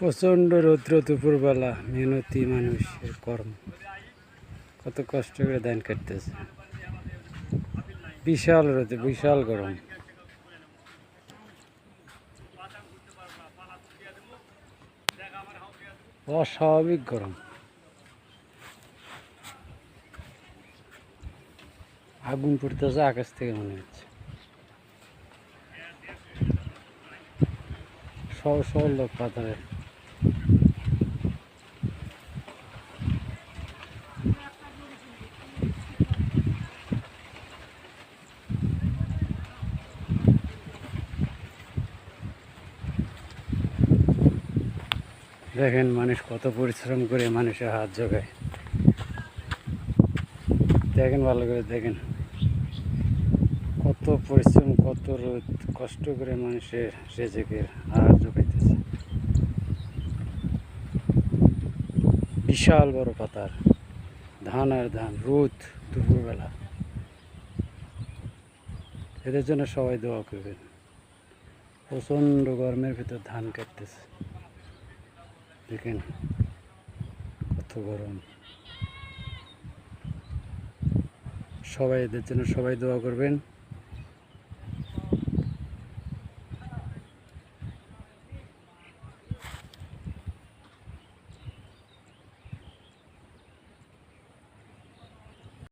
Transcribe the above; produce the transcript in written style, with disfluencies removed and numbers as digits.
প্রচণ্ড রৌদ্র দুপুরবেলা মেহনতি মানুষের কর্ম কত কষ্ট করে ধান কাটতেছে। বিশাল রোদে বিশাল গরম, অস্বাভাবিক গরম। আগুন পড়তেছে আকাশ থেকে মনে হচ্ছে। সব লোক পাথরে। দেখেন মানুষ কত পরিশ্রম করে মানুষের হাত জোগায়। দেখেন ভালো করে দেখেন কত পরিশ্রম, কত রোদ, কষ্ট করে মানুষের রেজেকের হাত জোগাইতেছে। বিশাল বড় পাতার ধান আর ধান, রোদ দুপুরবেলা। এদের জন্য সবাই দোয়া করবেন। প্রচণ্ড গরমের ভিতর ধান কাটতেছে, দেখেন কত গরম। সবাই এদের জন্য সবাই দোয়া করবেন।